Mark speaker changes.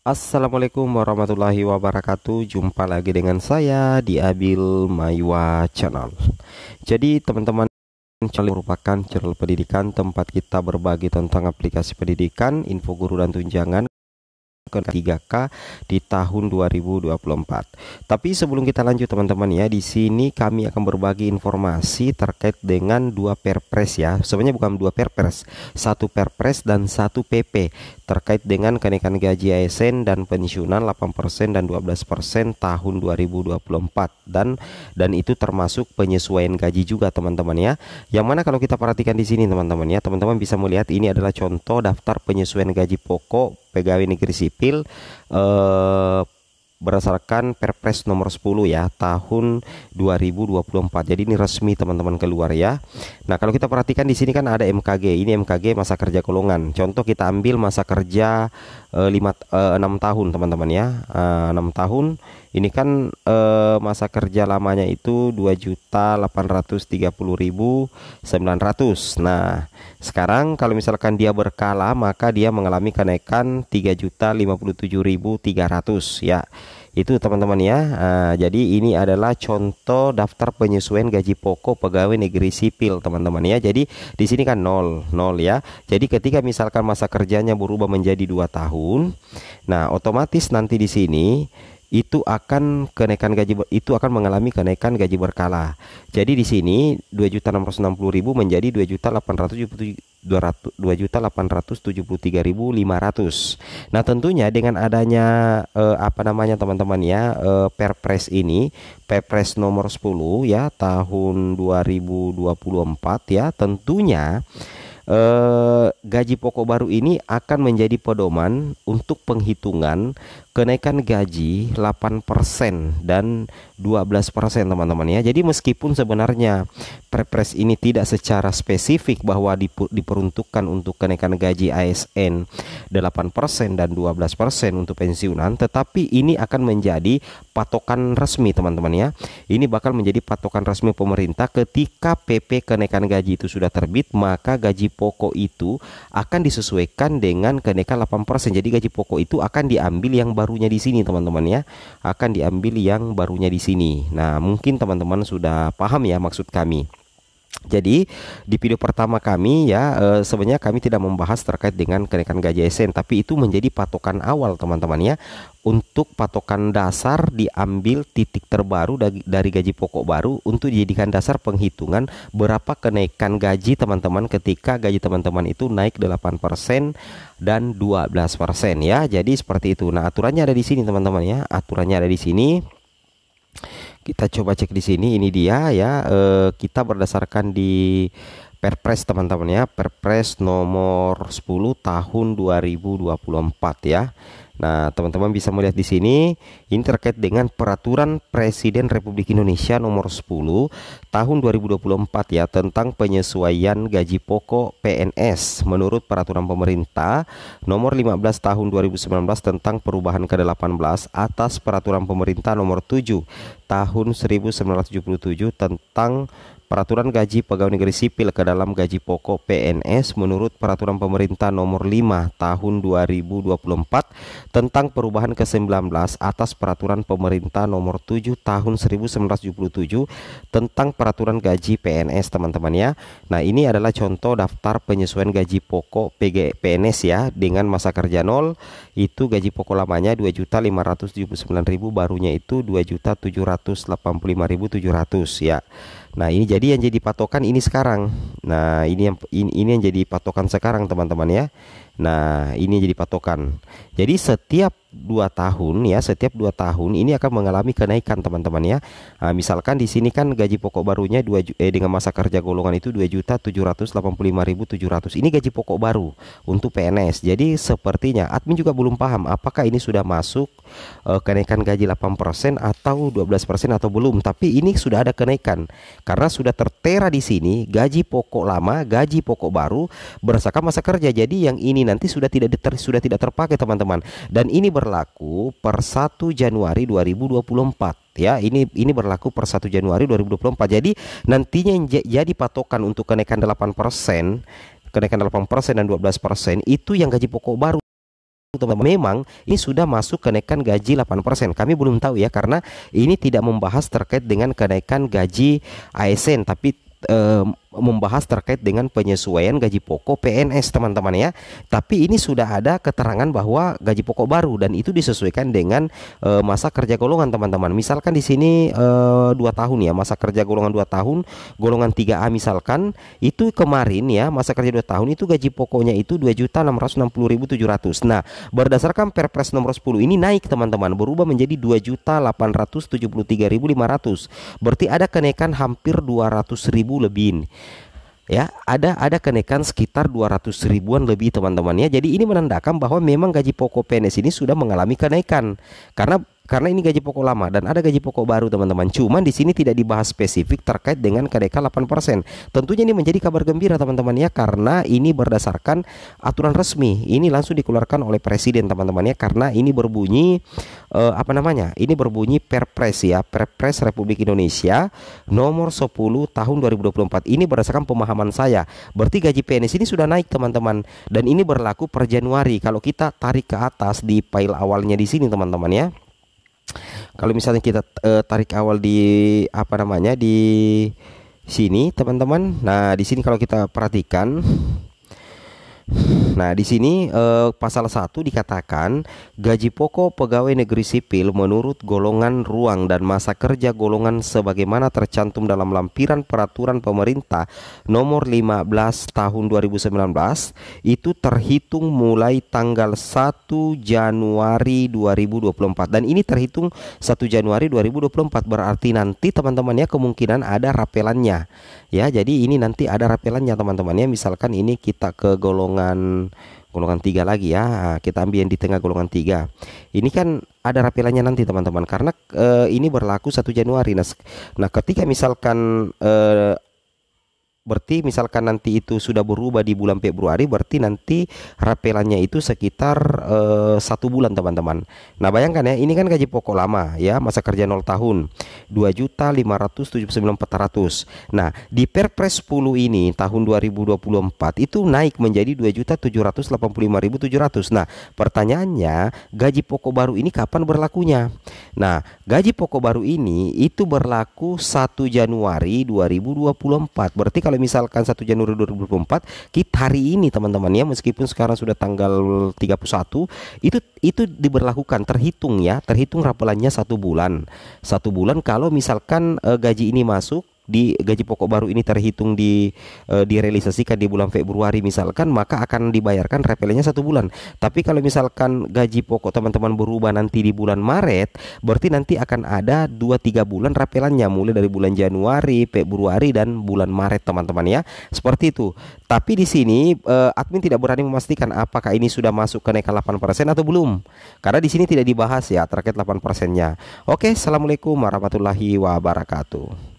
Speaker 1: Assalamualaikum warahmatullahi wabarakatuh. Jumpa lagi dengan saya di Abil Maywa Channel. Jadi teman-teman, channel merupakan channel pendidikan tempat kita berbagi tentang aplikasi pendidikan, info guru dan tunjangan ke 3K di tahun 2024. Tapi sebelum kita lanjut teman-teman ya, di sini kami akan berbagi informasi terkait dengan dua perpres ya. Sebenarnya bukan dua perpres, satu perpres dan satu PP terkait dengan kenaikan gaji ASN dan pensiunan 8% dan 12% tahun 2024 dan itu termasuk penyesuaian gaji juga teman-teman ya. Yang mana kalau kita perhatikan di sini teman-teman ya, teman-teman bisa melihat ini adalah contoh daftar penyesuaian gaji pokok pegawai negeri sipil berdasarkan Perpres nomor 10 ya tahun 2024. Jadi ini resmi teman-teman keluar ya. Nah, kalau kita perhatikan di sini kan ada MKG. Ini MKG masa kerja golongan. Contoh kita ambil masa kerja 6 tahun teman-teman ya. 6 tahun. Ini kan masa kerja lamanya itu 2.830.900. Nah, sekarang kalau misalkan dia berkala maka dia mengalami kenaikan 3.057.300 ya. Itu teman-teman ya. Jadi ini adalah contoh daftar penyesuaian gaji pokok pegawai negeri sipil teman-teman ya. Jadi di sini kan 0 ya. Jadi ketika misalkan masa kerjanya berubah menjadi 2 tahun, nah otomatis nanti di sini itu akan mengalami kenaikan gaji berkala. Jadi di sini 2.660.000 menjadi 2.873.500. Nah, tentunya dengan adanya teman-teman ya, Perpres ini, Perpres nomor 10 ya tahun 2024 ya, tentunya gaji pokok baru ini akan menjadi pedoman untuk penghitungan kenaikan gaji 8% dan 12% teman-teman ya. Jadi meskipun sebenarnya Perpres ini tidak secara spesifik bahwa diperuntukkan untuk kenaikan gaji ASN 8% dan 12% untuk pensiunan, tetapi ini akan menjadi patokan resmi teman-teman ya. Ini bakal menjadi patokan resmi pemerintah ketika PP kenaikan gaji itu sudah terbit, maka gaji pokok itu akan disesuaikan dengan kenaikan 8%. Jadi gaji pokok itu akan diambil yang barunya di sini teman-teman ya. Akan diambil yang barunya di sini. Nah, mungkin teman-teman sudah paham ya maksud kami. Jadi di video pertama kami ya, sebenarnya kami tidak membahas terkait dengan kenaikan gaji ASN, tapi itu menjadi patokan awal teman-teman ya. Untuk patokan dasar diambil titik terbaru dari gaji pokok baru untuk dijadikan dasar penghitungan berapa kenaikan gaji teman-teman ketika gaji teman-teman itu naik 8% dan 12% ya. Jadi seperti itu. Nah, aturannya ada di sini teman-teman ya. Aturannya ada di sini. Kita coba cek di sini, ini dia ya. Kita berdasarkan di Perpres teman-teman ya, Perpres nomor 10 tahun 2024 ya. Nah, teman-teman bisa melihat di sini ini terkait dengan Peraturan Presiden Republik Indonesia nomor 10 tahun 2024 ya, tentang penyesuaian gaji pokok PNS menurut peraturan pemerintah nomor 15 tahun 2019 tentang perubahan ke-18 atas peraturan pemerintah nomor 7 tahun 1977 tentang peraturan gaji pegawai negeri sipil ke dalam gaji pokok PNS menurut peraturan pemerintah nomor 5 tahun 2024 tentang perubahan ke-19 atas peraturan pemerintah nomor 7 tahun 1977 tentang peraturan gaji PNS teman-teman ya. Nah, ini adalah contoh daftar penyesuaian gaji pokok PNS ya, dengan masa kerja 0 itu gaji pokok lamanya 2.579.000, barunya itu 2.785.700 ya. Nah, ini jadi yang jadi patokan ini sekarang. Nah, ini yang jadi patokan sekarang teman-teman ya. Nah, ini jadi patokan. Jadi setiap 2 tahun ya, setiap 2 tahun ini akan mengalami kenaikan teman-teman ya. Nah, misalkan di sini kan gaji pokok barunya dengan masa kerja golongan itu 2.785.700. Ini gaji pokok baru untuk PNS. Jadi sepertinya admin juga belum paham apakah ini sudah masuk kenaikan gaji 8% atau 12% atau belum. Tapi ini sudah ada kenaikan karena sudah tertera di sini gaji pokok lama, gaji pokok baru berdasarkan masa kerja. Jadi yang ini nanti sudah tidak terpakai teman-teman. Dan ini berlaku per 1 Januari 2024 ya. Ini berlaku per 1 Januari 2024. Jadi nantinya yang jadi patokan untuk kenaikan 8% dan 12% itu yang gaji pokok baru. teman-teman. Memang ini sudah masuk kenaikan gaji 8%. Kami belum tahu ya, karena ini tidak membahas terkait dengan kenaikan gaji ASN, tapi membahas terkait dengan penyesuaian gaji pokok PNS teman-teman ya. Tapi ini sudah ada keterangan bahwa gaji pokok baru dan itu disesuaikan dengan masa kerja golongan teman-teman. Misalkan di sini 2 tahun ya, masa kerja golongan 2 tahun, golongan 3A misalkan, itu kemarin ya masa kerja 2 tahun itu gaji pokoknya itu 2.660.700. Nah, berdasarkan Perpres nomor 10 ini naik teman-teman, berubah menjadi 2.873.500. Berarti ada kenaikan hampir 200.000 lebih ya, ada kenaikan sekitar 200 ribuan lebih teman-teman ya. Jadi ini menandakan bahwa memang gaji pokok PNS ini sudah mengalami kenaikan karena ini gaji pokok lama dan ada gaji pokok baru teman-teman. Cuman di sini tidak dibahas spesifik terkait dengan kenaikan 8%. Tentunya ini menjadi kabar gembira teman-teman ya, karena ini berdasarkan aturan resmi. Ini langsung dikeluarkan oleh presiden teman-teman ya, karena ini berbunyi ini berbunyi Perpres ya, Perpres Republik Indonesia nomor 10 tahun 2024. Ini berdasarkan pemahaman saya. Berarti gaji PNS ini sudah naik teman-teman, dan ini berlaku per Januari. Kalau kita tarik ke atas di file awalnya di sini teman-teman ya. Kalau misalnya kita tarik awal di di sini teman-teman. Nah, di sini kalau kita perhatikan, nah, di sini pasal 1 dikatakan gaji pokok pegawai negeri sipil menurut golongan ruang dan masa kerja golongan sebagaimana tercantum dalam lampiran peraturan pemerintah nomor 15 tahun 2019 itu terhitung mulai tanggal 1 Januari 2024, dan ini terhitung 1 Januari 2024. Berarti nanti teman-teman ya kemungkinan ada rapelannya ya. Jadi ini nanti ada rapelannya teman-teman ya. Misalkan ini kita ke golongan 3 lagi ya. Nah, kita ambil yang di tengah golongan 3. Ini kan ada rapelannya nanti teman-teman, karena ini berlaku 1 Januari. Nah, ketika misalkan berarti misalkan nanti itu sudah berubah di bulan Februari, berarti nanti rapelannya itu sekitar 1 bulan teman-teman. Nah, bayangkan ya, ini kan gaji pokok lama ya, masa kerja 0 tahun 2.579.400. Nah, di Perpres 10 ini tahun 2024 itu naik menjadi 2.785.700. Nah, pertanyaannya, gaji pokok baru ini kapan berlakunya? Nah, gaji pokok baru ini itu berlaku 1 Januari 2024. Berarti kalau misalkan 1 Januari 2024 kita hari ini teman-teman ya, meskipun sekarang sudah tanggal 31, itu diberlakukan, terhitung rapelannya 1 bulan. 1 bulan kalau misalkan gaji ini masuk di gaji pokok baru ini terhitung direalisasikan di bulan Februari misalkan, maka akan dibayarkan rapelannya 1 bulan. Tapi kalau misalkan gaji pokok teman-teman berubah nanti di bulan Maret, berarti nanti akan ada 2-3 bulan rapelannya, mulai dari bulan Januari, Februari, dan bulan Maret teman-teman ya. Seperti itu. Tapi di sini admin tidak berani memastikan apakah ini sudah masuk kenaikan 8% atau belum, karena di sini tidak dibahas ya terkait 8%-nya. Oke, assalamualaikum warahmatullahi wabarakatuh.